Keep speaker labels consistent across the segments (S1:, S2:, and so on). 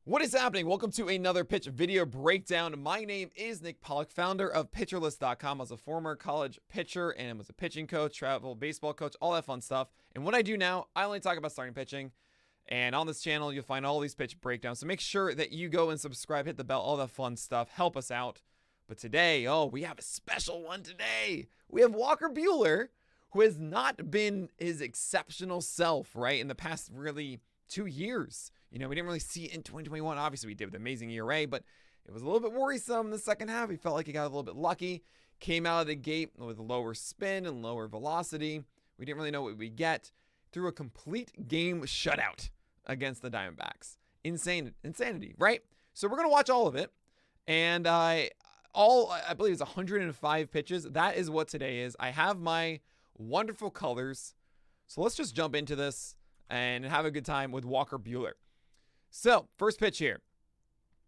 S1: What is happening? Welcome to another pitch video breakdown. My name is Nick Pollack, founder of PitcherList.com. I was a former college pitcher and was a pitching coach, travel baseball coach, all that fun stuff. And what I do now, I only talk about starting pitching. And on this channel, you'll find all these pitch breakdowns. So make sure that you go and subscribe, hit the bell, all that fun stuff. Help us out. But today, we have a special one today. We have Walker Buehler, who has not been his exceptional self, right, in the past really 2 years. We didn't really see it in 2021. Obviously, we did with amazing ERA, but it was a little bit worrisome in the second half. He felt like he got a little bit lucky. Came out of the gate with lower spin and lower velocity. We didn't really know what we'd get. Through a complete game shutout against the Diamondbacks. Insanity, right? So we're going to watch all of it. And I believe it's 105 pitches. That is what today is. I have my wonderful colors. So let's just jump into this and have a good time with Walker Buehler. So, first pitch here,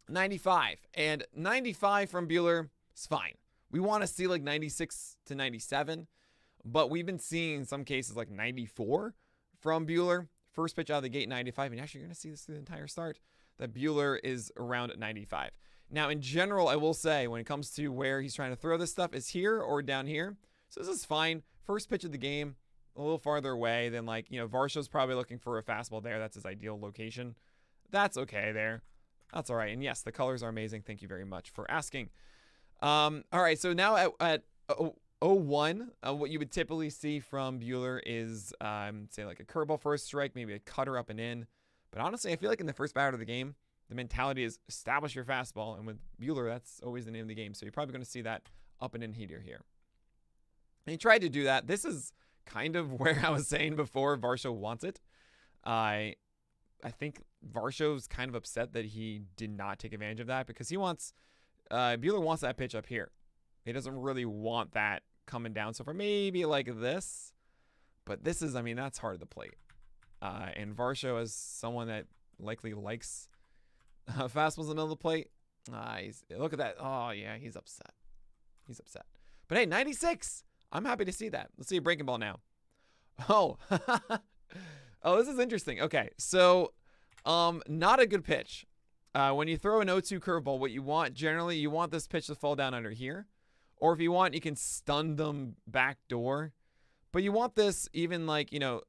S1: 95. And 95 from Buehler is fine. We want to see like 96 to 97, but we've been seeing in some cases like 94 from Buehler. First pitch out of the gate, 95. And actually, you're going to see this through the entire start, that Buehler is around 95. Now, in general, I will say when it comes to where he's trying to throw this stuff is here or down here. So this is fine. First pitch of the game, a little farther away than Varsho's probably looking for a fastball there. That's his ideal location. That's okay there. That's all right. And yes, the colors are amazing. Thank you very much for asking. All right, so now at 0-1, what you would typically see from Buehler is, say, like a curveball for a strike, maybe a cutter up and in. But honestly, I feel like in the first batter of the game, the mentality is establish your fastball. And with Buehler, that's always the name of the game. So you're probably going to see that up and in heater here. And he tried to do that. This is kind of where I was saying before Varsho wants it. I think Varsho's kind of upset that he did not take advantage of that because Buehler wants that pitch up here. He doesn't really want that coming down. So for maybe like this, but this is, that's hard at the plate. And Varsho is someone that likely likes fastballs in the middle of the plate. Look at that. Oh yeah, he's upset. But hey, 96. I'm happy to see that. Let's see a breaking ball now. Oh, this is interesting. Okay, so not a good pitch. When you throw an 0-2 curveball, what you want generally, you want this pitch to fall down under here. Or if you want, you can stun them back door. But you want this even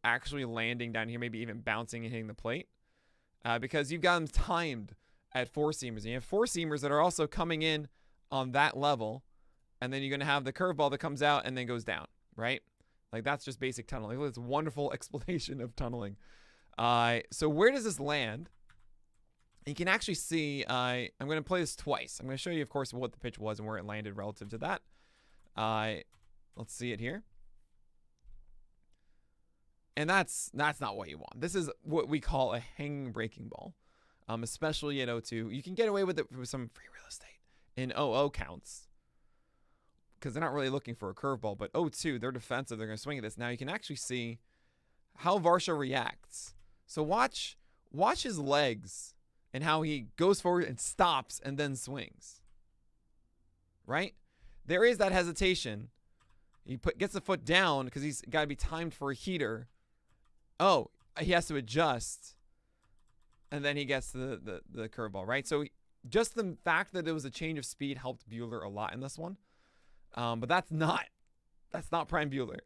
S1: actually landing down here, maybe even bouncing and hitting the plate. Because you've got them timed at four-seamers. And you have four-seamers that are also coming in on that level. And then you're going to have the curveball that comes out and then goes down, right? Like, that's just basic tunneling. It's a wonderful explanation of tunneling. So where does this land? You can actually see, I'm going to play this twice. I'm going to show you, of course, what the pitch was and where it landed relative to that. Let's see it here. And that's not what you want. This is what we call a hanging breaking ball, especially at 0-2. You can get away with it with some free real estate in 0-0 counts because they're not really looking for a curveball. But 0-2, they're defensive. They're going to swing at this. Now you can actually see how Varsho reacts. So watch his legs and how he goes forward and stops and then swings. Right? There is that hesitation. He gets the foot down because he's got to be timed for a heater. Oh, he has to adjust. And then he gets the curveball, right? So just the fact that there was a change of speed helped Buehler a lot in this one. But that's not prime Buehler.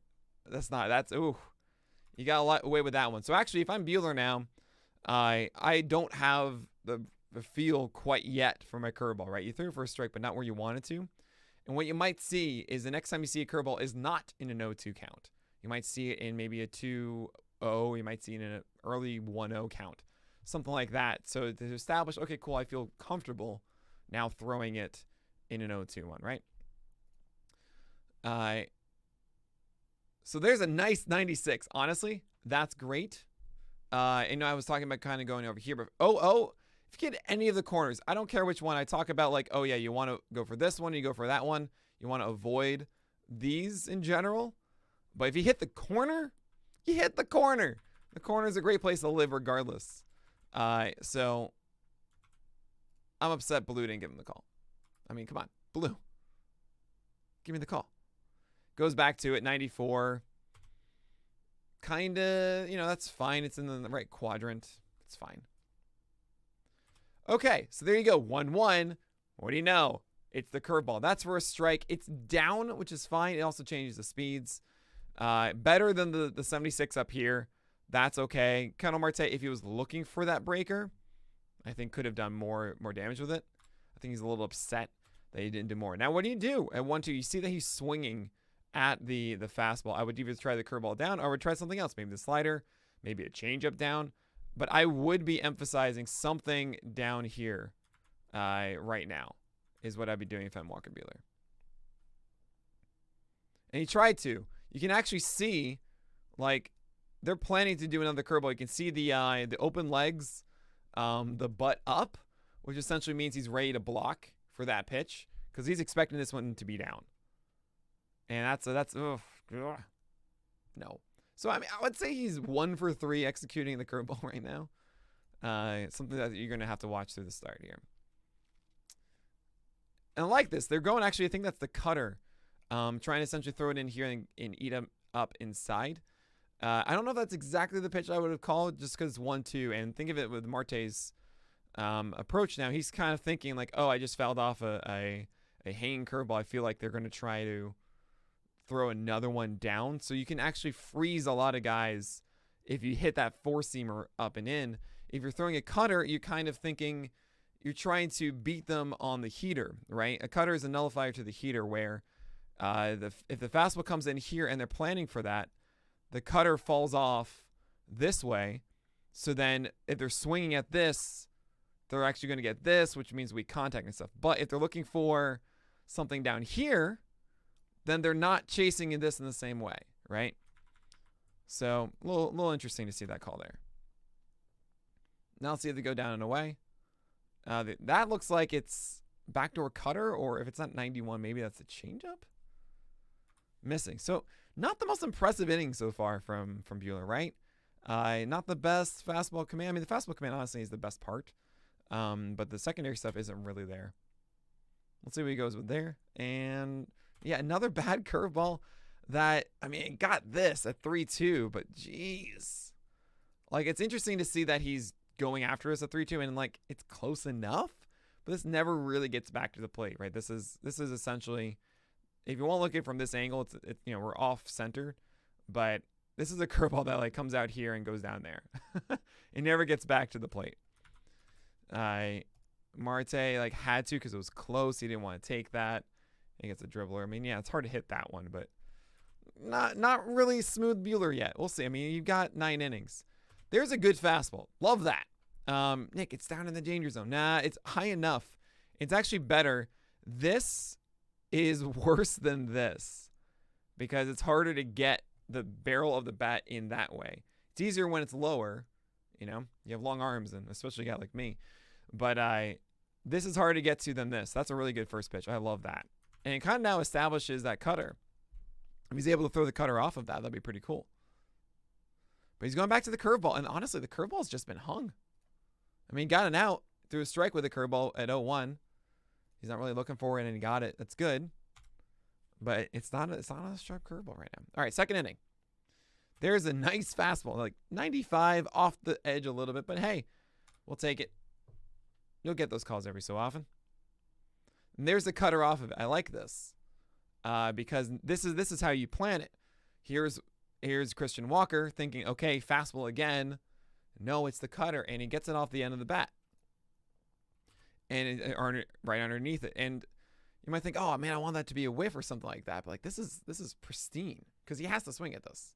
S1: You got a lot away with that one. So actually, if I'm Buehler now, I don't have the feel quite yet for my curveball, right? You threw it for a strike, but not where you wanted to. And what you might see is the next time you see a curveball is not in an 0-2 count. You might see it in maybe a 2-0. You might see it in an early 1-0 count. Something like that. So to establish, okay, cool, I feel comfortable now throwing it in an 0-2 one, right? So there's a nice 96. Honestly, that's great. I was talking about kind of going over here, but if you get any of the corners, I don't care which one. I talk about you want to go for this one, you go for that one. You want to avoid these in general. But if you hit the corner, you hit the corner. The corner is a great place to live regardless. So I'm upset Blue didn't give him the call. Come on, Blue. Give me the call. Goes back to it, 94. Kind of, that's fine. It's in the right quadrant. It's fine. Okay, so there you go. 1-1. What do you know? It's the curveball. That's for a strike. It's down, which is fine. It also changes the speeds. Better than the 76 up here. That's okay. Kendall Marte, if he was looking for that breaker, I think could have done more damage with it. I think he's a little upset that he didn't do more. Now, what do you do at 1-2? You see that he's swinging at the fastball. I would either try the curveball down or I would try something else. Maybe the slider, maybe a changeup down. But I would be emphasizing something down here right now is what I'd be doing if I'm Walker Buehler. And he tried to. You can actually see, like, they're planning to do another curveball. You can see the open legs, the butt up, which essentially means he's ready to block for that pitch because he's expecting this one to be down. And that's no. So I mean, I would say he's 1 for 3 executing the curveball right now. Something that you're gonna have to watch through the start here. And I like this. They're going actually. I think that's the cutter, trying to essentially throw it in here and eat him up inside. I don't know if that's exactly the pitch I would have called just because 1-2. And think of it with Marte's approach now. He's kind of thinking like, oh, I just fouled off a hanging curveball. I feel like they're going to try to throw another one down. So you can actually freeze a lot of guys if you hit that four-seamer up and in. If you're throwing a cutter, you're kind of thinking you're trying to beat them on the heater, right? A cutter is a nullifier to the heater where if the fastball comes in here and they're planning for that, the cutter falls off this way. So then if they're swinging at this, they're actually going to get this, which means weak contact and stuff. But if they're looking for something down here, then they're not chasing this in the same way, right? So a little interesting to see that call there. Now let's see if they go down and away. That looks like it's backdoor cutter, or if it's not 91, maybe that's a changeup. Missing. So not the most impressive inning so far from Buehler, right? Not the best fastball command. I mean, the fastball command honestly is the best part, but the secondary stuff isn't really there. Let's see what he goes with there. And yeah, another bad curveball that, I mean, it got this at 3-2, but geez. Like, it's interesting to see that he's going after us at 3-2 and like it's close enough, but this never really gets back to the plate, right? This is essentially, if you want to look at it from this angle, it's you know, we're off center, but this is a curveball that like comes out here and goes down there. It never gets back to the plate. Marte like had to because it was close. He didn't want to take that. He gets a dribbler. I mean, yeah, it's hard to hit that one, but not really smooth Buehler yet. We'll see. I mean, you've got 9 innings. There's a good fastball. Love that. Nick, it's down in the danger zone. Nah, it's high enough. It's actually better. This is worse than this because it's harder to get the barrel of the bat in that way. It's easier when it's lower. You know, you have long arms, and especially a guy like me. But this is harder to get to than this. That's a really good first pitch. I love that. And it kind of now establishes that cutter. If he's able to throw the cutter off of that, that'd be pretty cool. But he's going back to the curveball. And honestly, the curveball's just been hung. I mean, he got an out through a strike with a curveball at 0-1. He's not really looking for it, and he got it. That's good. But it's not a sharp curveball right now. All right, second inning. There's a nice fastball, like 95 off the edge a little bit. But hey, we'll take it. You'll get those calls every so often. And there's a cutter off of it. I like this because this is how you plan it. Here's Christian Walker thinking, okay, fastball again. No, it's the cutter, and he gets it off the end of the bat, and right underneath it. And you might think, oh man, I want that to be a whiff or something like that. But like this is pristine because he has to swing at this.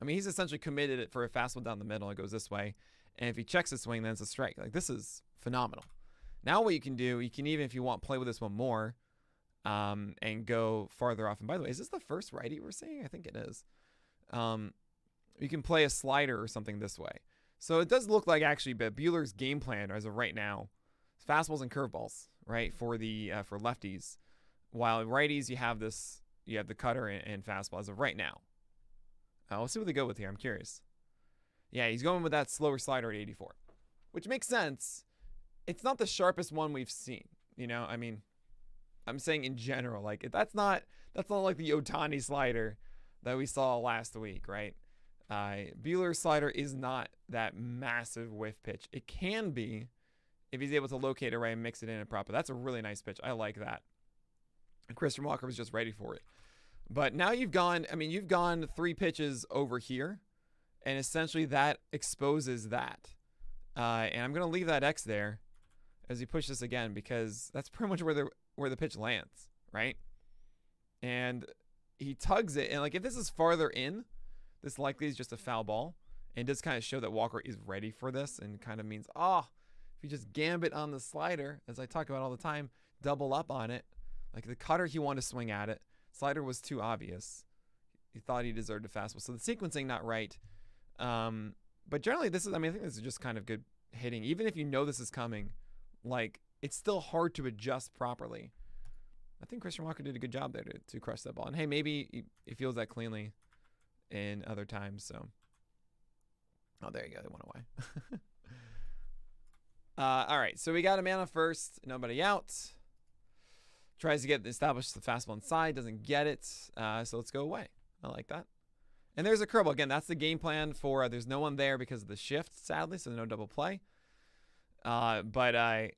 S1: I mean, he's essentially committed it for a fastball down the middle. It goes this way, and if he checks his swing, then it's a strike. Like this is phenomenal. Now what you can do, you can even, if you want, play with this one more, and go farther off. And by the way, is this the first righty we're seeing? I think it is. You can play a slider or something this way. So it does look like actually, but Buehler's game plan as of right now, fastballs and curveballs, right, for lefties. While righties, you have the cutter and fastball as of right now. We'll see what they go with here. I'm curious. Yeah, he's going with that slower slider at 84, which makes sense. It's not the sharpest one we've seen. You know, I mean, I'm saying in general, like that's not like the Ohtani slider that we saw last week, right? Buehler's slider is not that massive whiff pitch. It can be if he's able to locate it right and mix it in and proper. That's a really nice pitch. I like that. And Christian Walker was just ready for it. But now you've gone 3 pitches over here, and essentially that exposes that. And I'm going to leave that X there as you push this again, because that's pretty much where the pitch lands, right? And he tugs it, and like if this is farther in, this likely is just a foul ball, and does kind of show that Walker is ready for this, and kind of means, if you just gambit on the slider, as I talk about all the time, double up on it. Like the cutter, he wanted to swing at it. Slider was too obvious. He thought he deserved a fastball. So the sequencing not right. But generally, I think this is just kind of good hitting. Even if you know this is coming, like it's still hard to adjust properly. I think Christian Walker did a good job there to crush that ball. And hey, maybe he feels that cleanly in other times. So, there you go. They went away. All right. So we got a man on first, nobody out. Tries to establish the fastball inside, doesn't get it. So let's go away. I like that. And there's a curveball. Again, that's the game plan for there's no one there because of the shift, sadly, so no double play. But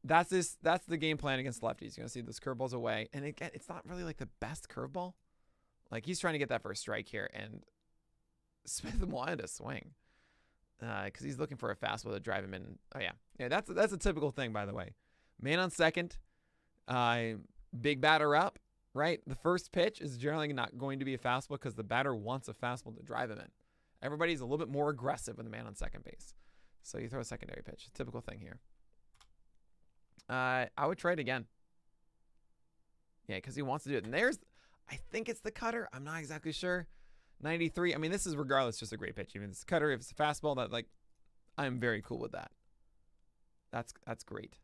S1: that's the game plan against lefties. You're going to see this curveball's away. And again, it's not really like the best curveball. Like he's trying to get that first strike here, and Smith wanted to swing because he's looking for a fastball to drive him in. Oh yeah, that's a typical thing, by the way. Man on second. Big batter up, right? The first pitch is generally not going to be a fastball because the batter wants a fastball to drive him in. Everybody's a little bit more aggressive with the man on second base. So you throw a secondary pitch. Typical thing here. I would try it again. Yeah, because he wants to do it. And I think it's the cutter. I'm not exactly sure. 93. I mean, this is regardless just a great pitch. Even if it's a cutter, if it's a fastball, I'm very cool with that. That's great.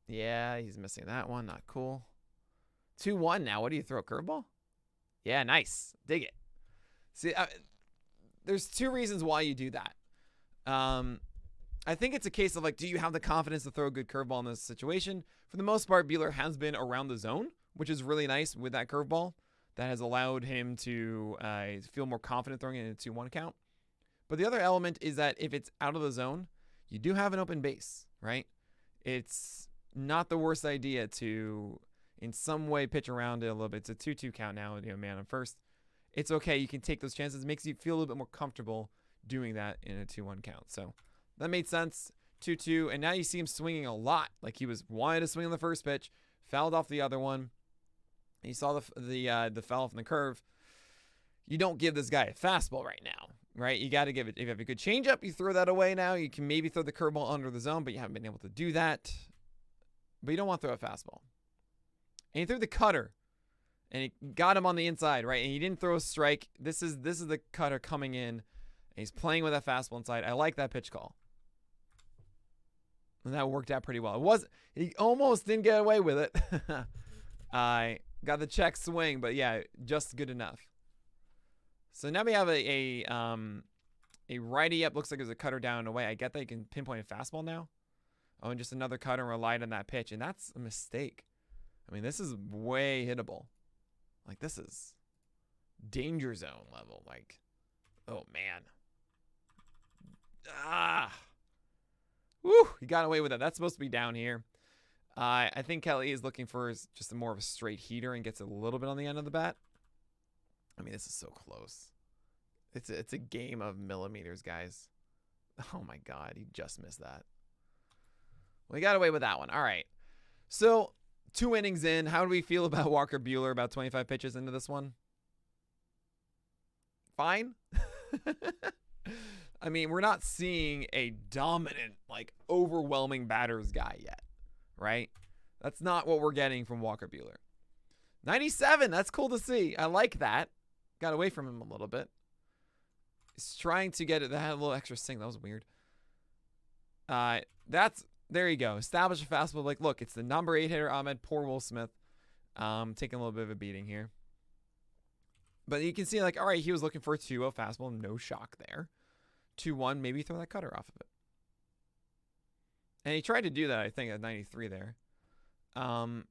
S1: Yeah, he's missing that one. Not cool. 2-1 now. What do you throw? A curveball? Yeah, nice. Dig it. See, there's 2 reasons why you do that. I think it's a case of do you have the confidence to throw a good curveball in this situation? For the most part, Buehler has been around the zone, which is really nice with that curveball. That has allowed him to feel more confident throwing it in a 2-1 count. But the other element is that if it's out of the zone, you do have an open base, right? It's not the worst idea to, in some way, pitch around it a little bit. It's a 2-2 count now, man on first. It's okay. You can take those chances. It makes you feel a little bit more comfortable doing that in a 2-1 count. So that made sense. 2-2, and now you see him swinging a lot. Like he wanted to swing on the first pitch, fouled off the other one. And you saw the foul from the curve. You don't give this guy a fastball right now, right? You got to give it. If you have a good changeup, you throw that away now. You can maybe throw the curveball under the zone, but you haven't been able to do that. But you don't want to throw a fastball. And he threw the cutter, and he got him on the inside, right? And he didn't throw a strike. This is the cutter coming in, and he's playing with that fastball inside. I like that pitch call. And that worked out pretty well. He almost didn't get away with it. I got the check swing, but yeah, just good enough. So now we have a righty up. Looks like there's a cutter down and away. I get that you can pinpoint a fastball now. Oh, and just another cutter and relied on that pitch. And that's a mistake. I mean, this is way hittable. Like, this is danger zone level. Like, oh, man. Woo, he got away with that. That's supposed to be down here. I think Kelly is looking for just more of a straight heater and gets a little bit on the end of the bat. I mean, this is so close. It's a game of millimeters, guys. Oh, my God. He just missed that. Well, he got away with that one. All right. So, 2 innings in. How do we feel about Walker Buehler about 25 pitches into this one? Fine. I mean, we're not seeing a dominant, overwhelming batter's guy yet, right? That's not what we're getting from Walker Buehler. 97, that's cool to see. I like that. Got away from him a little bit. He's trying to get it. That had a little extra sing. That was weird. There you go. Establish a fastball. Look, it's the number 8 hitter, Ahmed. Poor Will Smith. Taking a little bit of a beating here. But you can see, all right, he was looking for a 2-0 fastball. No shock there. 2-1, maybe throw that cutter off of it. And he tried to do that, I think, at 93 there. And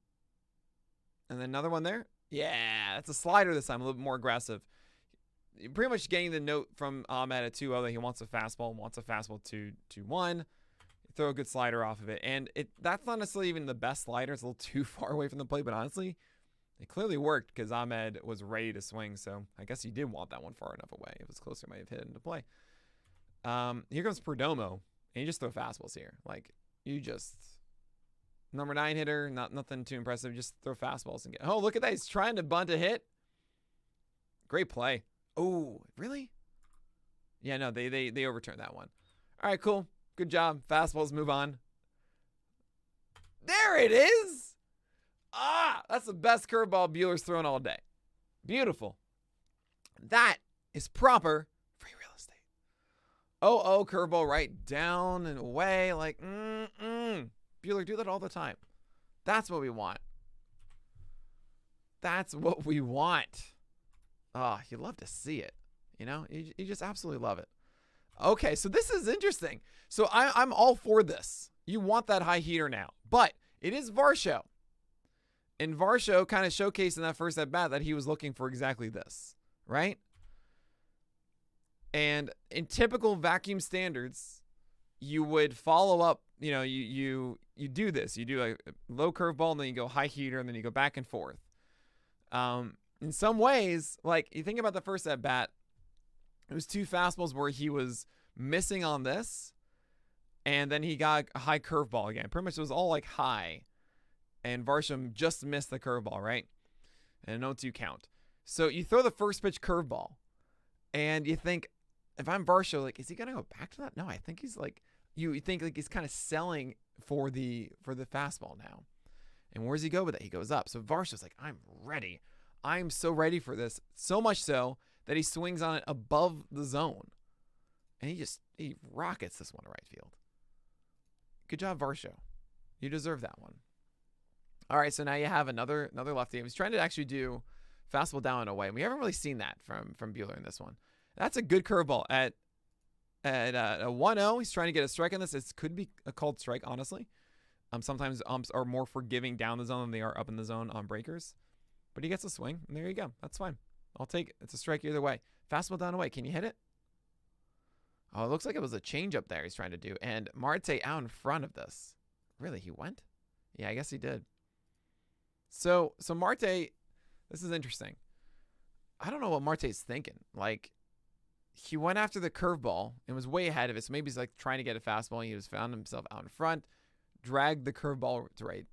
S1: then another one there. Yeah, that's a slider this time, a little bit more aggressive. You're pretty much getting the note from Ahmed at 2-0 that he wants a fastball 2-1. throw a good slider off of it. And that's not necessarily even the best slider. It's a little too far away from the plate, but honestly, it clearly worked because Ahmed was ready to swing. So I guess he did want that one far enough away. If it was closer, it might have hit into play. Here comes Perdomo. And you just throw fastballs here. Like, you just... Number 9 hitter, nothing too impressive. Just throw fastballs and get... Oh, look at that. He's trying to bunt a hit. Great play. Oh, really? Yeah, no, they overturned that one. All right, cool. Good job. Fastballs, move on. There it is. Ah, that's the best curveball Buehler's thrown all day. Beautiful. That is proper free real estate. Oh, curveball right down and away. Like, Buehler, do that all the time. That's what we want. That's what we want. Oh, you love to see it. You know, you just absolutely love it. Okay, so this is interesting. So I'm all for this. You want that high heater now. But it is Varsho. And Varsho kind of showcased in that first at-bat that he was looking for exactly this, right? And in typical vacuum standards, you would follow up, you know, you do this. You do a low curveball, and then you go high heater, and then you go back and forth. In some ways, like, you think about the first at-bat, it was 2 fastballs where he was missing on this, and then he got a high curveball again. Pretty much it was all like high, and Varsho just missed the curveball, right? And no 2 count. So you throw the first pitch curveball, and you think, if I'm Varsho, like, is he gonna go back to that? No, I think he's like, you think like he's kind of selling for the fastball now. And where does he go with it? He goes up. So Varsho's like, I'm ready. I'm so ready for this. So much so that he swings on it above the zone. And he rockets this one to right field. Good job, Varsho. You deserve that one. All right, so now you have another lefty. He's trying to actually do fastball down and away. We haven't really seen that from Buehler in this one. That's a good curveball at a 1-0. He's trying to get a strike on this. It could be a called strike, honestly. Sometimes umps are more forgiving down the zone than they are up in the zone on breakers. But he gets a swing, and there you go. That's fine. I'll take it. It's a strike either way. Fastball down away. Can you hit it? Oh, it looks like it was a changeup there he's trying to do. And Marte out in front of this. Really, he went? Yeah, I guess he did. So Marte, this is interesting. I don't know what Marte's thinking. Like, he went after the curveball and was way ahead of it. So maybe he's like trying to get a fastball, and he was found himself out in front, dragged the curveball right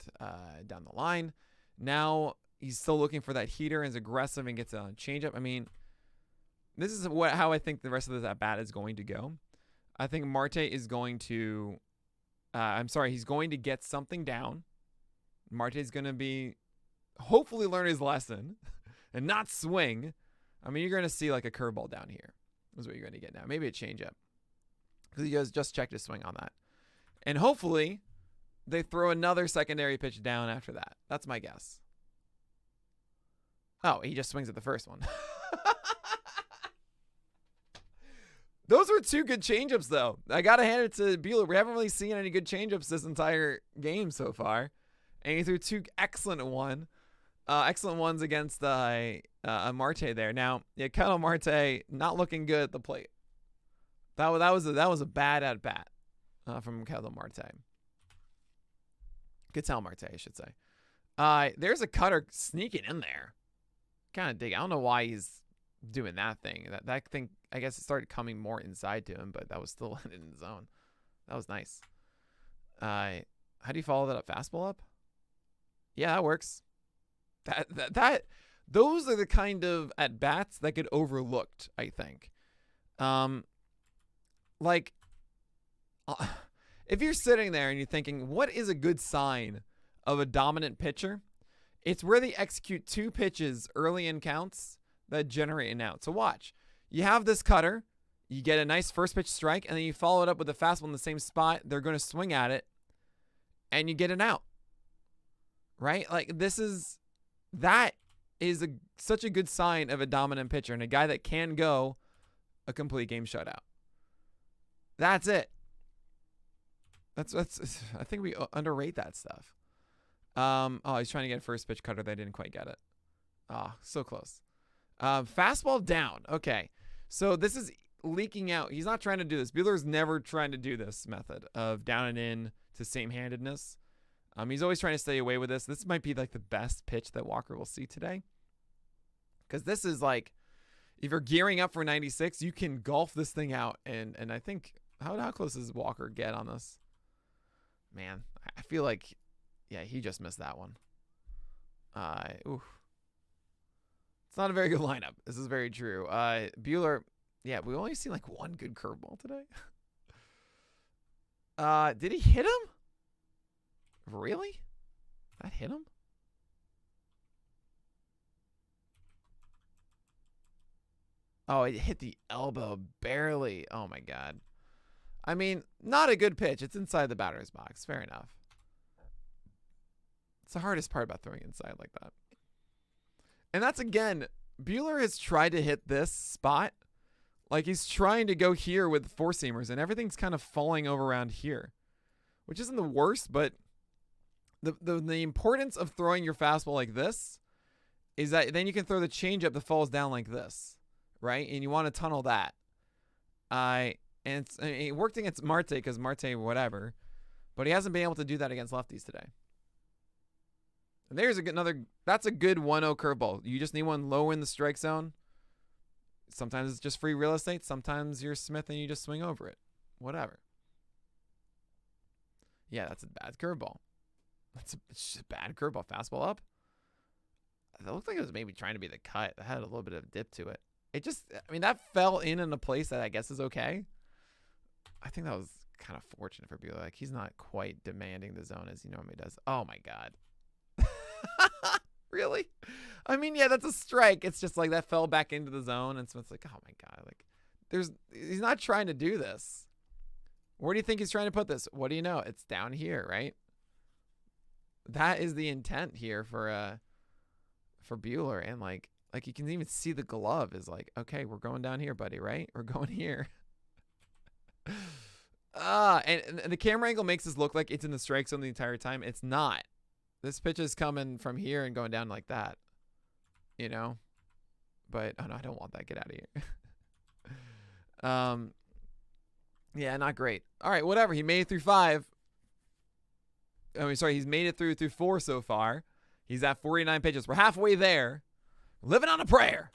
S1: down the line. Now he's still looking for that heater and is aggressive and gets a changeup. I mean, this is how I think the rest of this at bat is going to go. I think Marte is going to, he's going to get something down. Marte's going to be, hopefully learn his lesson and not swing. I mean, you're going to see like a curveball down here. Is what you're going to get now. Maybe a changeup, because he goes just checked his swing on that. And hopefully they throw another secondary pitch down after that. That's my guess. Oh, he just swings at the first one. Those were 2 good changeups, though. I got to hand it to Buehler. We haven't really seen any good changeups this entire game so far. And he threw 2 excellent ones against Marte there. Now, yeah, Ketel Marte not looking good at the plate. That was a bad at bat from Ketel Marte. Ketel Marte, I should say. There's a cutter sneaking in there. Kind of dig. I don't know why he's doing that thing. That thing, I guess, it started coming more inside to him, but that was still in the zone. That was nice. How do you follow that up? Fastball up? Yeah, that works. Those are the kind of at bats that get overlooked, I think. If you're sitting there and you're thinking, what is a good sign of a dominant pitcher? It's where they execute 2 pitches early in counts that generate an out. So watch. You have this cutter. You get a nice first pitch strike, and then you follow it up with a fastball in the same spot. They're going to swing at it, and you get an out. Right? Like, that is such a good sign of a dominant pitcher and a guy that can go a complete game shutout. That's it. That's I think we underrate that stuff. He's trying to get a first pitch cutter. They didn't quite get it. So close. Fastball down. Okay. So this is leaking out. He's not trying to do this. Buehler's never trying to do this method of down and in to same-handedness. He's always trying to stay away with this. This might be like the best pitch that Walker will see today. Because this is like, if you're gearing up for 96, you can golf this thing out. And I think, how close does Walker get on this? Man, I feel like, yeah, he just missed that one. Oof. It's not a very good lineup. This is very true. Buehler, yeah, we only see like one good curveball today. Did he hit him? Really? That hit him? Oh, it hit the elbow barely. Oh my God. I mean, not a good pitch. It's inside the batter's box. Fair enough. It's the hardest part about throwing inside like that. And that's, again, Buehler has tried to hit this spot. Like, he's trying to go here with four-seamers, and everything's kind of falling over around here, which isn't the worst, but the importance of throwing your fastball like this is that then you can throw the changeup that falls down like this, right? And you want to tunnel that. And it worked against Marte because Marte whatever, but he hasn't been able to do that against lefties today. And there's that's a good 1-0 curveball. You just need one low in the strike zone. Sometimes it's just free real estate. Sometimes you're Smith and you just swing over it. Whatever. Yeah, that's a bad curveball. It's just a bad curveball. Fastball up. It looked like it was maybe trying to be the cut. It had a little bit of dip to it. It just, I mean, that fell in a place that I guess is okay. I think that was kind of fortunate for Buehler. Like, he's not quite demanding the zone as he normally does. Oh, my God. Really? I mean, yeah, that's a strike. It's just like that fell back into the zone. And Smith's like, oh, my God. Like, he's not trying to do this. Where do you think he's trying to put this? What do you know? It's down here, right? That is the intent here for Buehler. And like you can even see the glove is like, okay, we're going down here, buddy, right? We're going here. And the camera angle makes this look like it's in the strike zone the entire time. It's not. This pitch is coming from here and going down like that, you know? But, oh no, I don't want that. Get out of here. Yeah, not great. All right, whatever. He made it through 5. I mean, sorry, he's made it through 4 so far. He's at 49 pitches. We're halfway there. Living on a prayer.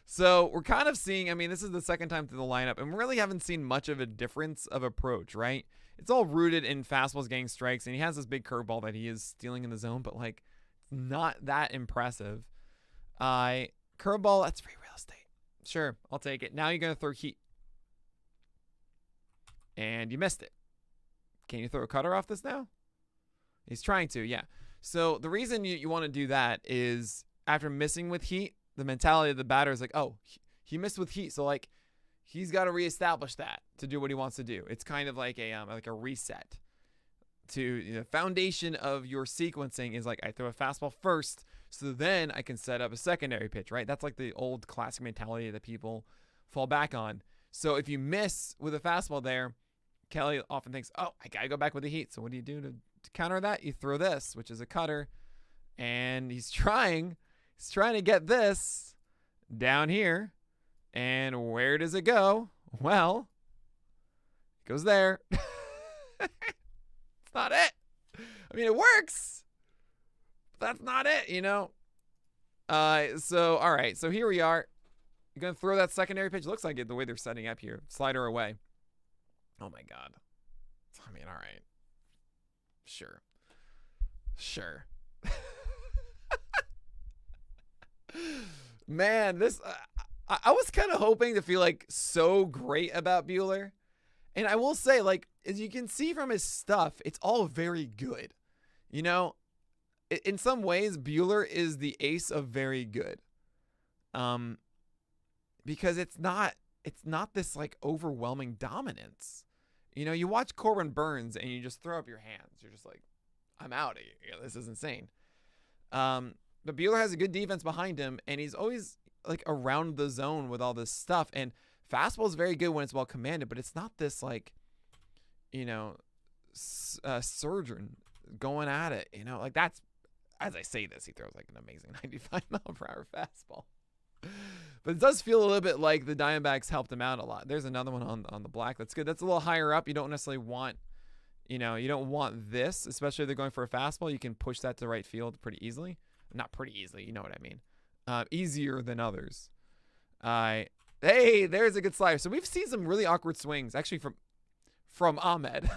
S1: So we're kind of seeing, I mean, this is the second time through the lineup, and we really haven't seen much of a difference of approach, right? It's all rooted in fastballs getting strikes, and he has this big curveball that he is stealing in the zone, but like, it's not that impressive. Curveball, that's free real estate. Sure, I'll take it. Now you're going to throw heat. And you missed it. Can you throw a cutter off this now? He's trying to, yeah. So the reason you want to do that is after missing with heat, the mentality of the batter is like, oh, he missed with heat. So like he's got to reestablish that to do what he wants to do. It's kind of like a reset to the foundation of your sequencing is like I throw a fastball first. So then I can set up a secondary pitch, right? That's like the old classic mentality that people fall back on. So if you miss with a fastball there, Kelly often thinks, oh, I got to go back with the heat. So what do you do to counter that? You throw this, which is a cutter. And he's trying to get this down here. And where does it go? Well, it goes there. It's not it. I mean, it works. But that's not it, you know? So, all right. So here we are. You're going to throw that secondary pitch. Looks like it the way they're setting up here. Slider away. Oh, my God. I mean, all right. Sure. Man, this... I was kind of hoping to feel like so great about Buehler. And I will say, like, as you can see from his stuff, it's all very good. You know, in some ways, Buehler is the ace of very good. Because it's not this like overwhelming dominance. You know, you watch Corbin Burns and you just throw up your hands. You're just like, I'm out of here. This is insane. But Buehler has a good defense behind him, and he's always like around the zone with all this stuff. And fastball is very good when it's well commanded, but it's not this like, you know, surgeon going at it. You know, like that's, as I say this, he throws like an amazing 95 mile per hour fastball. But it does feel a little bit like the Diamondbacks helped him out a lot. There's another one on the black. That's good. That's a little higher up. You don't necessarily want, you don't want this, especially if they're going for a fastball. You can push that to right field pretty easily. Not pretty easily. You know what I mean. Easier than others. Hey, there's a good slider. So we've seen some really awkward swings, actually, from Ahmed.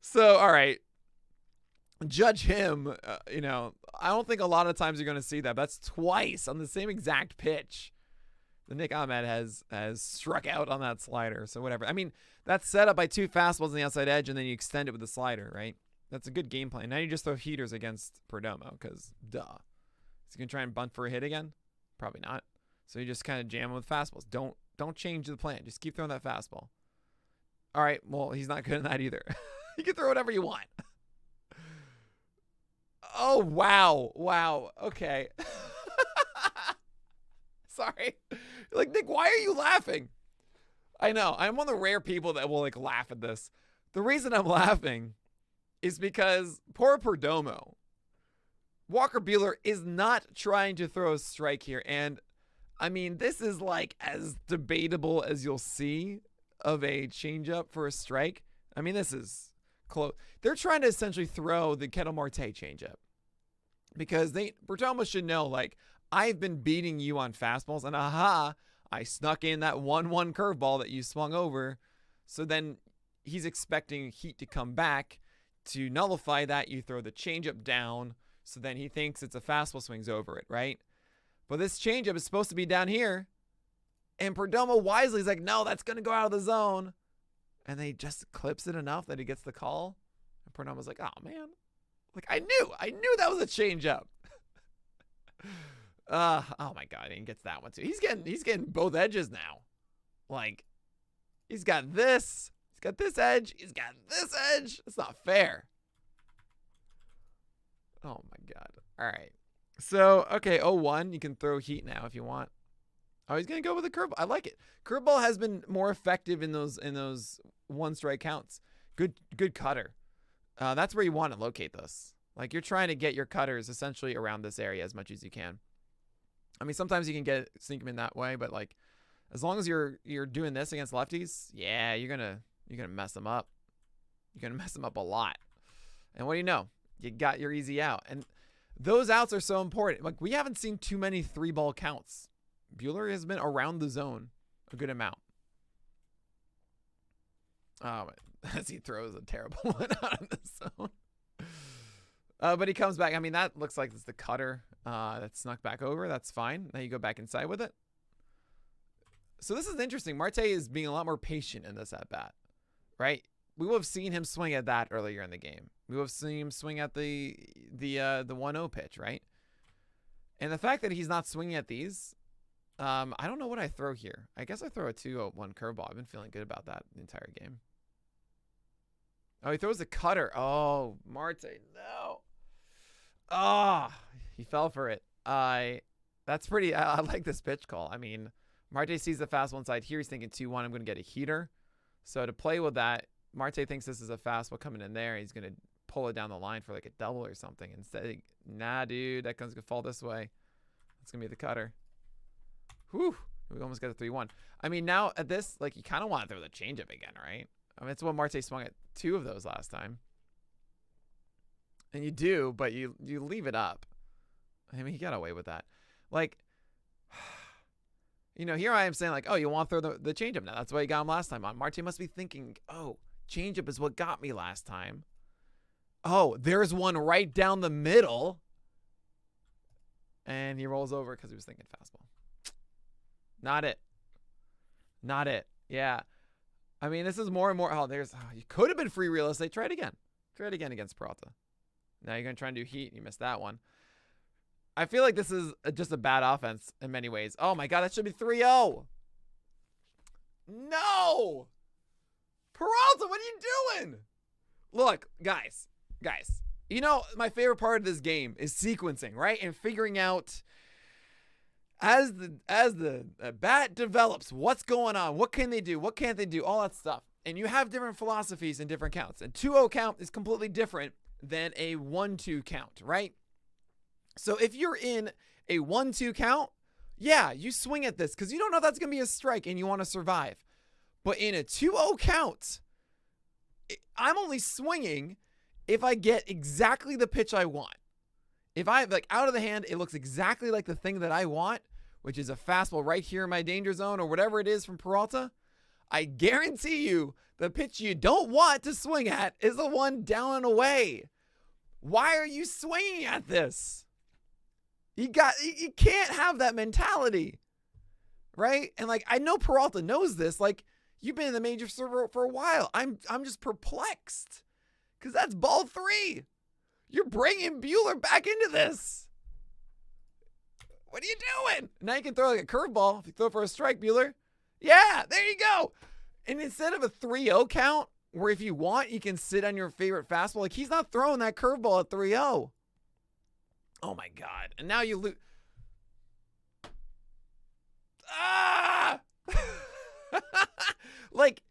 S1: So, all right. Judge him. I don't think a lot of times you're going to see that. That's twice on the same exact pitch. The Nick Ahmed has struck out on that slider. So whatever. I mean, that's set up by 2 fastballs on the outside edge, and then you extend it with the slider, right? That's a good game plan. Now you just throw heaters against Perdomo because, duh. Is he going to try and bunt for a hit again? Probably not. So you just kind of jam him with fastballs. Don't change the plan. Just keep throwing that fastball. All right. Well, he's not good at that either. You can throw whatever you want. Oh, wow. Wow. Okay. Sorry. Like, Nick, why are you laughing? I know. I'm one of the rare people that will, laugh at this. The reason I'm laughing is because poor Perdomo. Walker Buehler is not trying to throw a strike here. And, I mean, this is, as debatable as you'll see of a changeup for a strike. I mean, this is close. They're trying to essentially throw the Ketel Marte changeup because Perdomo should know, I've been beating you on fastballs, and I snuck in that 1-1 curveball that you swung over. So then he's expecting heat to come back. To nullify that, you throw the changeup down. So then he thinks it's a fastball, swings over it, right? But this changeup is supposed to be down here. And Perdomo wisely is like, no, that's going to go out of the zone. And then he just clips it enough that he gets the call. And Perdomo's like, oh, man. I knew that was a changeup. Oh, my God. And he gets that one, too. He's getting both edges now. He's got this. He's got this edge. He's got this edge. It's not fair. Oh, my God. All right. So, okay, 0-1. You can throw heat now if you want. Oh, he's going to go with a curveball. I like it. Curveball has been more effective in those 1-strike counts. Good cutter. That's where you want to locate this. You're trying to get your cutters essentially around this area as much as you can. I mean, sometimes you can sneak them in that way, but as long as you're doing this against lefties, yeah, you're gonna mess them up. You're gonna mess them up a lot. And what do you know? You got your easy out. And those outs are so important. We haven't seen too many 3-ball counts. Buehler has been around the zone a good amount. Oh, as he throws a terrible one out of the zone. But he comes back. I mean, that looks like it's the cutter that snuck back over. That's fine. Now you go back inside with it. So this is interesting. Marte is being a lot more patient in this at-bat, right? We would have seen him swing at that earlier in the game. We would have seen him swing at the 1-0 pitch, right? And the fact that he's not swinging at these, I don't know what I throw here. I guess I throw a 2-1 curveball. I've been feeling good about that the entire game. Oh, he throws the cutter. Oh, Marte, no. Ah, he fell for it. That's pretty. I like this pitch call. I mean, Marte sees the fastball inside here. He's thinking 2-1. I'm going to get a heater. So to play with that, Marte thinks this is a fastball coming in there. He's going to pull it down the line for a double or something. Instead, nah, dude, that gun's going to fall this way. It's going to be the cutter. Whew. We almost got a 3-1. I mean, now at this, you kind of want to throw the changeup again, right? I mean, it's what Marte swung at 2 of those last time. And you do, but you leave it up. I mean, he got away with that. Here I am saying oh, you want to throw the changeup now. That's why you got him last time on. Marte must be thinking, oh, changeup is what got me last time. Oh, there's one right down the middle. And he rolls over because he was thinking fastball. Not it. Not it. Yeah. I mean, this is more and more. You could have been free real estate. Try it again. Try it again against Peralta. Now you're going to try and do heat, and you missed that one. I feel like this is just a bad offense in many ways. Oh, my God. That should be 3-0. No. Peralta, what are you doing? Look, guys. My favorite part of this game is sequencing, right? And figuring out as the bat develops, what's going on? What can they do? What can't they do? All that stuff. And you have different philosophies and different counts. And 2-0 count is completely different than a 1-2 count, right? So if you're in A 1-2 count, yeah, you swing at this because you don't know if that's going to be a strike and you want to survive. But in a 2-0 count, I'm only swinging if I get exactly the pitch I want. If I like out of the hand, it looks exactly like the thing that I want, which is a fastball right here in my danger zone or whatever it is from Peralta. I guarantee you the pitch you don't want to swing at is the one down and away. Why are you swinging at this? You can't have that mentality, right? And like, I know Peralta knows this. Like, you've been in the majors for a while. I'm just perplexed because that's ball 3. You're bringing Buehler back into this. What are you doing? Now you can throw like a curveball if you throw for a strike, Buehler. Yeah, there you go. And instead of a 3-0 count, where if you want, you can sit on your favorite fastball, like he's not throwing that curveball at 3-0. Oh my God. And now you lose. Ah! Like,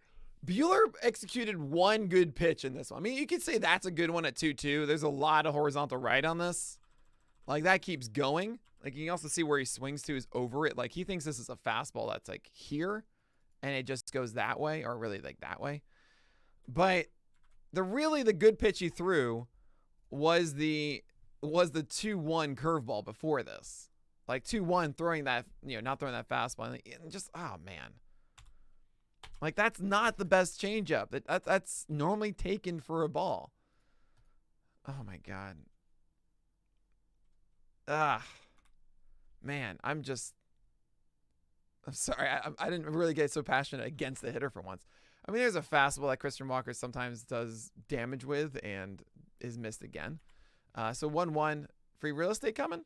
S1: Buehler executed one good pitch in this one. I mean, you could say that's a good one at 2-2. There's a lot of horizontal right on this. Like, that keeps going. Like, you can also see where he swings to is over it. Like, he thinks this is a fastball that's, like, here. And it just goes that way. Or really, like, that way. But the good pitch he threw was the 2-1 curveball before this. Like, 2-1 throwing that, not throwing that fastball. And just, oh, man. Like, that's not the best changeup. That's normally taken for a ball. Oh, my God. Man, I'm sorry. I didn't really get so passionate against the hitter for once. I mean, there's a fastball that Christian Walker sometimes does damage with and is missed again. So 1-1. Free real estate coming?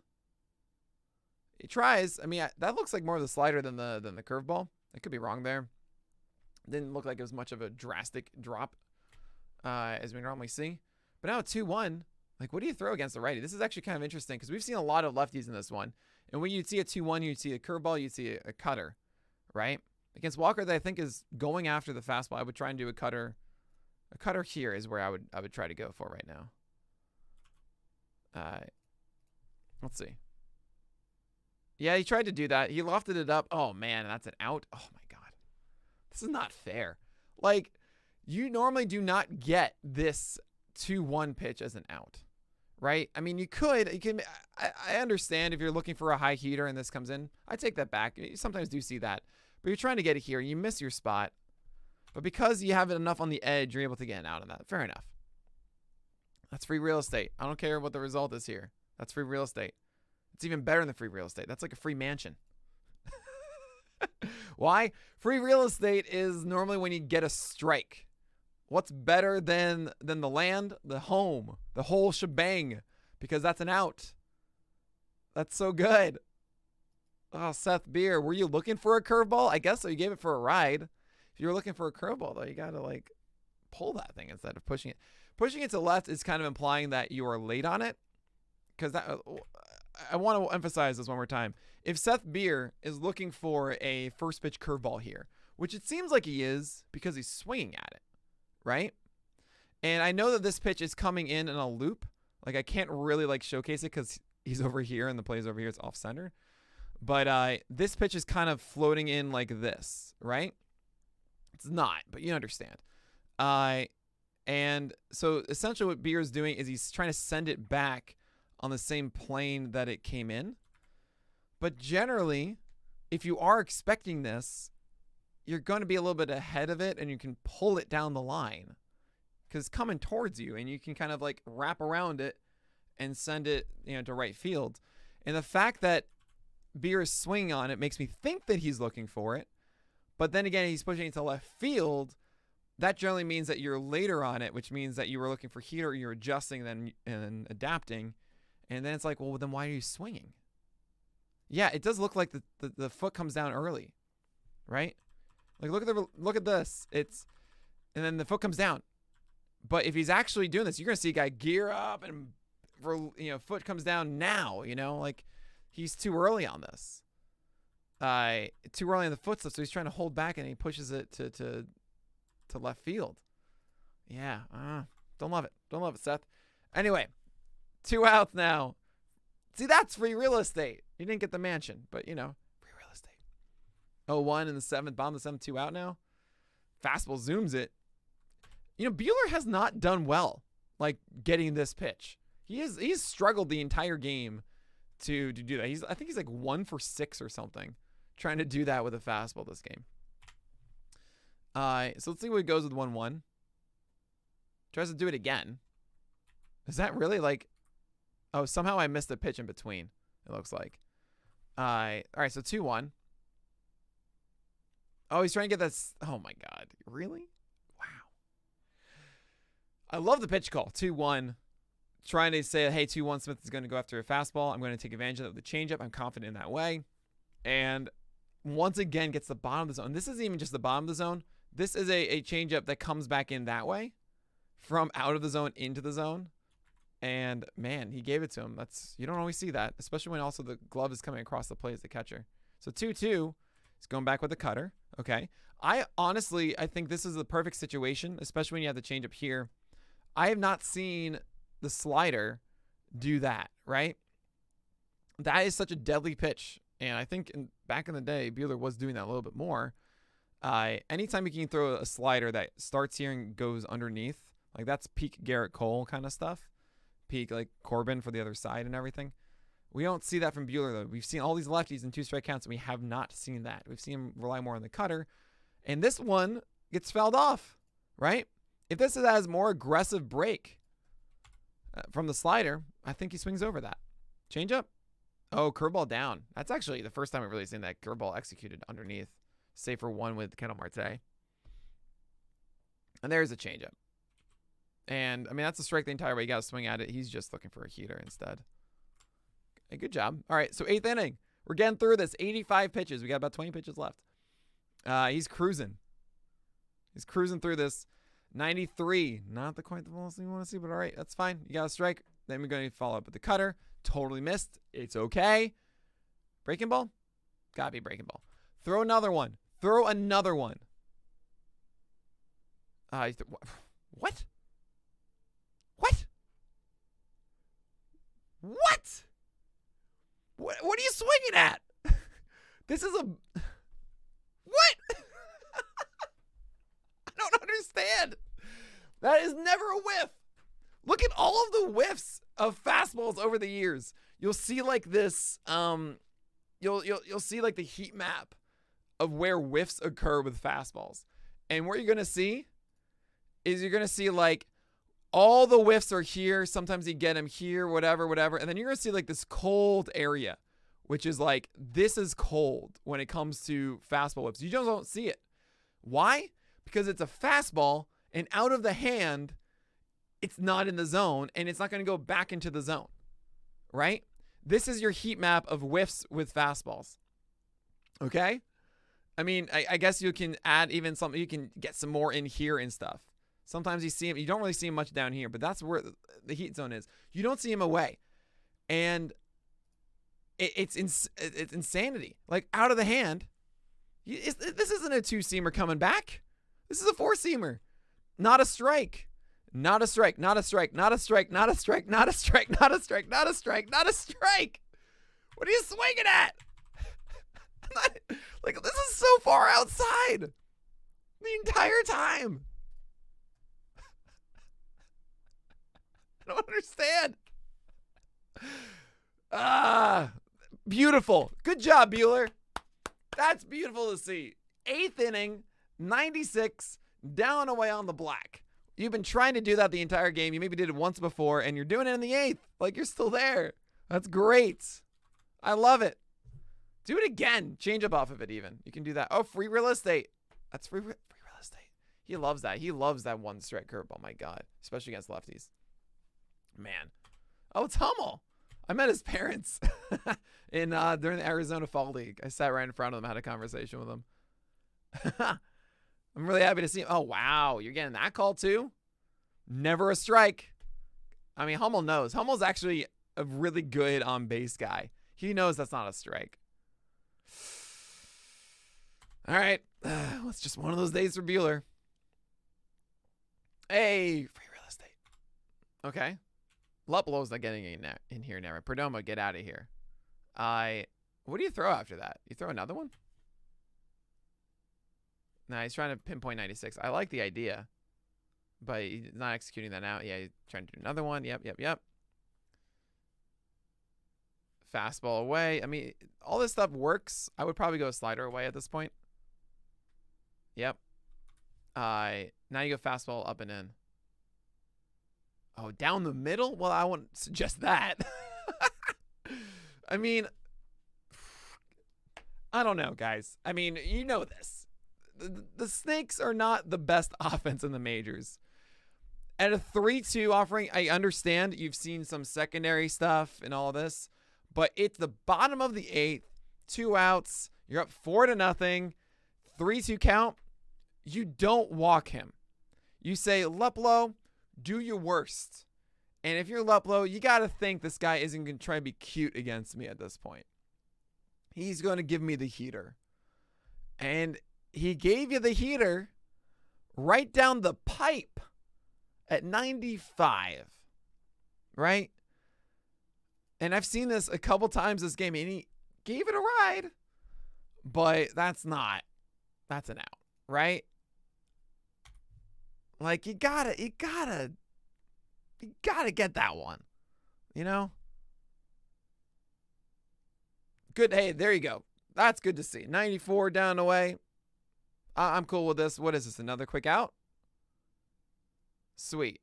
S1: He tries. I mean, that looks like more of the slider than the curveball. I could be wrong there. Didn't look like it was much of a drastic drop as we normally see. But now 2-1, like, what do you throw against the righty? This is actually kind of interesting because we've seen a lot of lefties in this one. And when you'd see a 2-1, you'd see a curveball, you'd see a cutter, right? Against Walker, that I think is going after the fastball. I would try and do a cutter. A cutter here is where I would try to go for right now. Let's see. Yeah, he tried to do that. He lofted it up. Oh, man, that's an out. Oh, my God. This is not fair. Like, you normally do not get this 2-1 pitch as an out, right? I mean, you can. I understand if you're looking for a high heater and this comes in. I take that back. You sometimes do see that. But you're trying to get it here. You miss your spot. But because you have it enough on the edge, you're able to get an out on that. Fair enough. That's free real estate. I don't care what the result is here. That's free real estate. It's even better than free real estate. That's like a free mansion. Why? Free real estate is normally when you get a strike. What's better than the land? The home. The whole shebang. Because that's an out. That's so good. Oh, Seth Beer, were you looking for a curveball? I guess so. You gave it for a ride. If you were looking for a curveball, though, you got to, like, pull that thing instead of pushing it. Pushing it to left is kind of implying that you are late on it. Because I want to emphasize this one more time. If Seth Beer is looking for a first pitch curveball here, which it seems like he is because he's swinging at it, right? And I know that this pitch is coming in a loop. Like, I can't really, like, showcase it because he's over here and the play's over here. It's off center. But this pitch is kind of floating in like this, right? It's not, but you understand. And so essentially what Beer is doing is he's trying to send it back on the same plane that it came in. But generally, if you are expecting this, you're going to be a little bit ahead of it and you can pull it down the line because it's coming towards you and you can kind of like wrap around it and send it, to right field. And the fact that Beer is swinging on it makes me think that he's looking for it. But then again, he's pushing it to left field. That generally means that you're later on it, which means that you were looking for heat or you're adjusting then and adapting. And then it's like, well, then why are you swinging? Yeah, it does look like the foot comes down early, right? Like look at this. And then the foot comes down. But if he's actually doing this, you're gonna see a guy gear up and foot comes down now. Like he's too early on this. Too early on the foot stuff, so he's trying to hold back and he pushes it to left field. Yeah, don't love it. Don't love it, Seth. Anyway, 2 outs now. See, that's free real estate. He didn't get the mansion, but, free real estate. 0-1 in the 7th, bottom of the 7th, 2 out now. Fastball zooms it. Buehler has not done well, like, getting this pitch. He's struggled the entire game to do that. I think he's like 1 for 6 or something, trying to do that with a fastball this game. So let's see what it goes with 1-1. Tries to do it again. Is that really like... Oh, somehow I missed a pitch in between, it looks like. All right, so 2-1. Oh, he's trying to get this... Oh, my God. Really? Wow. I love the pitch call. 2-1. Trying to say, hey, 2-1, Smith is going to go after a fastball. I'm going to take advantage of the changeup. I'm confident in that way. And once again, gets the bottom of the zone. This isn't even just the bottom of the zone. This is a changeup that comes back in that way from out of the zone into the zone. And, man, he gave it to him. You don't always see that, especially when also the glove is coming across the plate as the catcher. So 2-2. He's going back with the cutter. Okay. I think this is the perfect situation, especially when you have the changeup here. I have not seen the slider do that, right? That is such a deadly pitch. And I think back in the day, Buehler was doing that a little bit more. Anytime you can throw a slider that starts here and goes underneath, like that's peak Garrett Cole kind of stuff. Peak like Corbin for the other side and everything. We don't see that from Buehler, though. We've seen all these lefties in 2-strike counts, and we have not seen that. We've seen him rely more on the cutter. And this one gets fouled off, right? If this has more aggressive break from the slider, I think he swings over that. Changeup. Oh, curveball down. That's actually the first time I've really seen that curveball executed underneath. Save for one with Kendall Marte. And there's a changeup. And, that's a strike the entire way. You got to swing at it. He's just looking for a heater instead. Hey, good job. All right, so 8th inning. We're getting through this. 85 pitches. We got about 20 pitches left. He's cruising. He's cruising through this. 93. Not the quite the velocity you want to see, but all right, that's fine. You got a strike. Then we're going to follow up with the cutter. Totally missed. It's okay. Breaking ball? Got to be breaking ball. Throw another one. Throw another one. What? What? What? What are you swinging at? This is a... What? I don't understand. That is never a whiff. Look at all of the whiffs of fastballs over the years. You'll see like this, you'll see like the heat map of where whiffs occur with fastballs. And what you're going to see is you're going to see like all the whiffs are here. Sometimes you get them here, whatever. And then you're going to see like this cold area, which is like, this is cold when it comes to fastball whiffs. You just don't see it. Why? Because it's a fastball and out of the hand, it's not in the zone and it's not going to go back into the zone, right? This is your heat map of whiffs with fastballs. Okay? I guess you can add even something, you can get some more in here and stuff. Sometimes you see him, you don't really see him much down here, but that's where the heat zone is. You don't see him away. And it's insanity. Like out of the hand, this isn't a 2-seamer coming back. This is a 4-seamer. Not a strike. Not a strike. Not a strike. Not a strike. Not a strike. Not a strike. Not a strike. Not a strike. Not a strike. What are you swinging at? Like, this is so far outside the entire time. I don't understand. Beautiful. Good job, Buehler. That's beautiful to see. 8th inning, 96, down away on the black. You've been trying to do that the entire game. You maybe did it once before, and you're doing it in the 8th. Like, you're still there. That's great. I love it. Do it again. Change up off of it even. You can do that. Oh, free real estate. That's free real estate. He loves that. He loves that one strike curveball. My God. Especially against lefties. Man. Oh, it's Hummel. I met his parents during the Arizona Fall League. I sat right in front of them, had a conversation with them. I'm really happy to see him. Oh, wow. You're getting that call too? Never a strike. Hummel knows. Hummel's actually a really good on-base guy. He knows that's not a strike. All right. It's just one of those days for Buehler. Hey, free real estate. Okay. Luplo's not getting in here now. Perdomo, get out of here. What do you throw after that? You throw another one? Nah, he's trying to pinpoint 96. I like the idea, but he's not executing that out. Yeah, he's trying to do another one. Yep. Fastball away. I mean, all this stuff works. I would probably go slider away at this point. Yep. Now you go fastball up and in. Oh, down the middle? Well, I wouldn't suggest that. I mean, I don't know, guys. I mean, you know this. The Snakes are not the best offense in the majors. At a 3-2 offering, I understand you've seen some secondary stuff and all this, but it's the bottom of the 8th, 2 outs, you're up 4-0, 3-2 count. You don't walk him. You say, Luplow, do your worst. And if you're Luplow, you got to think this guy isn't going to try to be cute against me at this point. He's going to give me the heater. And he gave you the heater right down the pipe at 95. Right? And I've seen this a couple times this game, and he gave it a ride. But that's an out. Right? Like, you gotta get that one, you know? Good. Hey, there you go. That's good to see. 94 down the way. I'm cool with this. What is this? Another quick out? Sweet.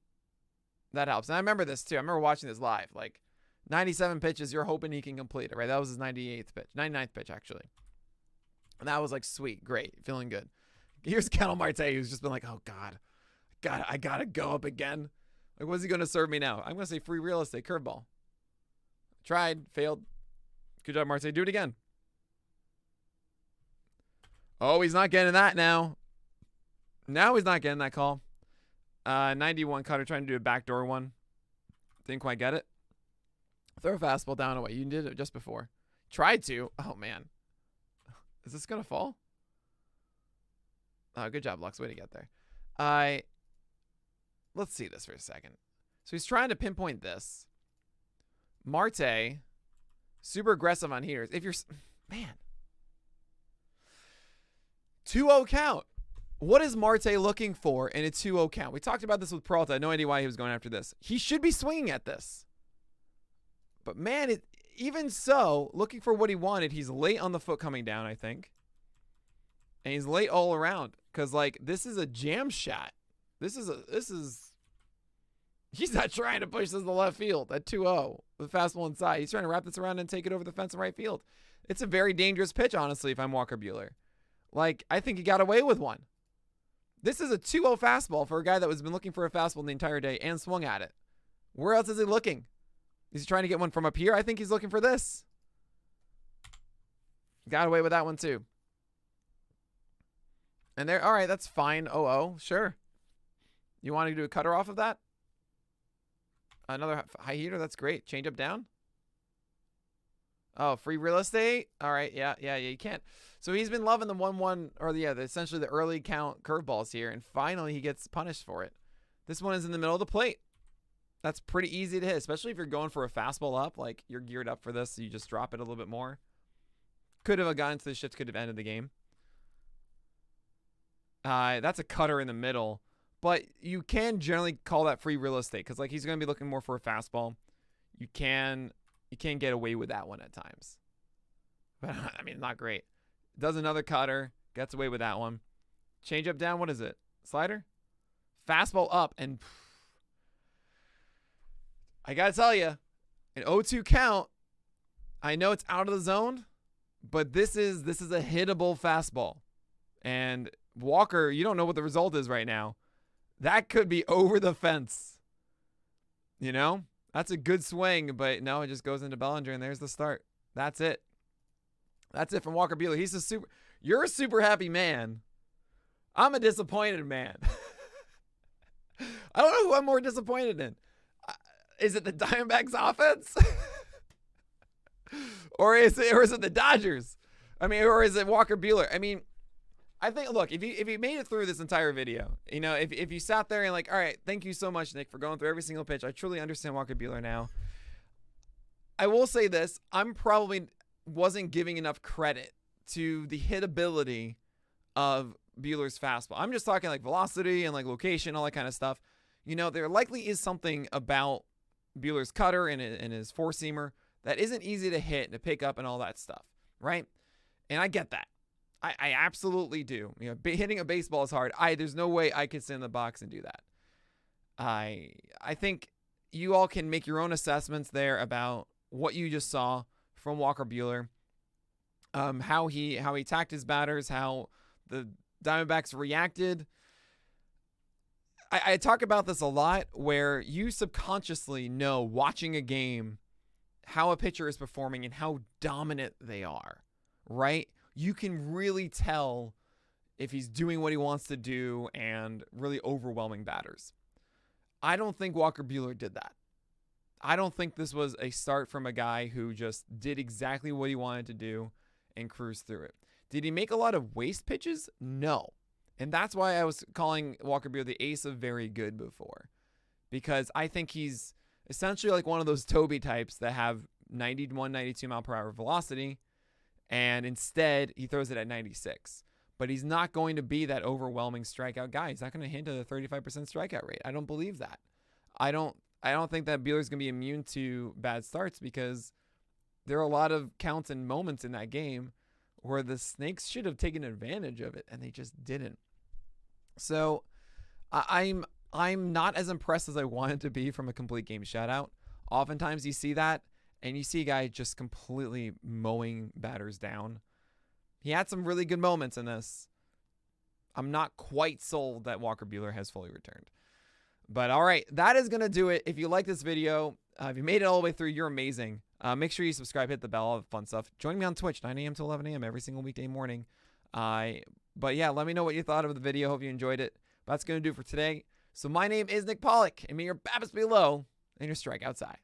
S1: That helps. And I remember this too. I remember watching this live. Like 97 pitches, you're hoping he can complete it, right? That was his 98th pitch. 99th pitch, actually. And that was like, sweet, great, feeling good. Here's Ketel Marte, who's just been like, oh, God, I got to go up again. Like, what's he going to serve me now? I'm going to say free real estate, curveball. Tried, failed. Good job, Marte. Do it again. Oh, he's not getting that now. Now he's not getting that call. 91 cutter, trying to do a backdoor one. Didn't quite get it. Throw a fastball down away. You did it just before. Tried to. Oh, man. Is this going to fall? Oh, good job, Lux. Way to get there. Let's see this for a second. So he's trying to pinpoint this. Marte, super aggressive on heaters. If you're, man, 2-0 count. What is Marte looking for in a 2-0 count? We talked about this with Peralta. I had no idea why he was going after this. He should be swinging at this. But, man, even so, looking for what he wanted, he's late on the foot coming down, I think. And he's late all around. Because, like, this is a jam shot. He's not trying to push this to left field at 2-0 with fastball inside. He's trying to wrap this around and take it over the fence in right field. It's a very dangerous pitch, honestly, if I'm Walker Buehler. Like, I think he got away with one. This is a 2-0 fastball for a guy that was been looking for a fastball the entire day and swung at it. Where else is he looking? Is he trying to get one from up here? I think he's looking for this. Got away with that one, too. And there, all right, that's fine. 0-0, sure. You want to do a cutter off of that? Another high heater, that's great. Change up down. Oh, free real estate. All right, yeah, you can't. So he's been loving the 1-1 or essentially the early count curveballs here, and finally he gets punished for it. This one is in the middle of the plate. That's pretty easy to hit, especially if you're going for a fastball up. Like, you're geared up for this, so you just drop it a little bit more. Could have gotten to the shift, could have ended the game. That's a cutter in the middle. But you can generally call that free real estate because, like, he's going to be looking more for a fastball. You can get away with that one at times. But, I mean, not great. Does another cutter. Gets away with that one. Change up down. What is it? Slider? Fastball up. And I got to tell you, an 0-2 count, I know it's out of the zone, but this is a hittable fastball. And Walker, you don't know what the result is right now. That could be over the fence. You know? That's a good swing, but no, it just goes into Bellinger, and there's the start. That's it. That's it from Walker Buehler. You're a super happy man. I'm a disappointed man. I don't know who I'm more disappointed in. Is it the Diamondbacks offense? or is it the Dodgers? I mean, or is it Walker Buehler? I mean, I think, look, if you made it through this entire video, you know, if you sat there and like, all right, thank you so much, Nick, for going through every single pitch. I truly understand Walker Buehler now. I will say this. I'm probably, wasn't giving enough credit to the hitability of Buehler's fastball. I'm just talking like velocity and like location, all that kind of stuff. There likely is something about Buehler's cutter and his four-seamer that isn't easy to hit and to pick up and all that stuff, right? And I get that. I absolutely do. Hitting a baseball is hard. There's no way I could sit in the box and do that. I think you all can make your own assessments there about what you just saw from Walker Buehler, how he attacked his batters, how the Diamondbacks reacted. I talk about this a lot, where you subconsciously know, watching a game, how a pitcher is performing and how dominant they are, right? You can really tell if he's doing what he wants to do and really overwhelming batters. I don't think Walker Buehler did that. I don't think this was a start from a guy who just did exactly what he wanted to do and cruised through it. Did he make a lot of waste pitches? No. And that's why I was calling Walker Buehler the ace of very good before. Because I think he's essentially like one of those Toby types that have 91, 92 mile per hour velocity, and instead he throws it at 96. But he's not going to be that overwhelming strikeout guy. He's not going to hit a 35% strikeout rate. I don't believe that. I don't think that Buehler's going to be immune to bad starts, because there are a lot of counts and moments in that game where the Snakes should have taken advantage of it, and they just didn't. So I'm not as impressed as I wanted to be from a complete game shutout. Oftentimes you see that, and you see a guy just completely mowing batters down. He had some really good moments in this. I'm not quite sold that Walker Buehler has fully returned. But all right, that is going to do it. If you like this video, if you made it all the way through, you're amazing. Make sure you subscribe, hit the bell, all the fun stuff. Join me on Twitch, 9 a.m. to 11 a.m. every single weekday morning. But yeah, let me know what you thought of the video. Hope you enjoyed it. But that's going to do it for today. So my name is Nick Pollack, and may your BABIPs be low and your strikeouts high.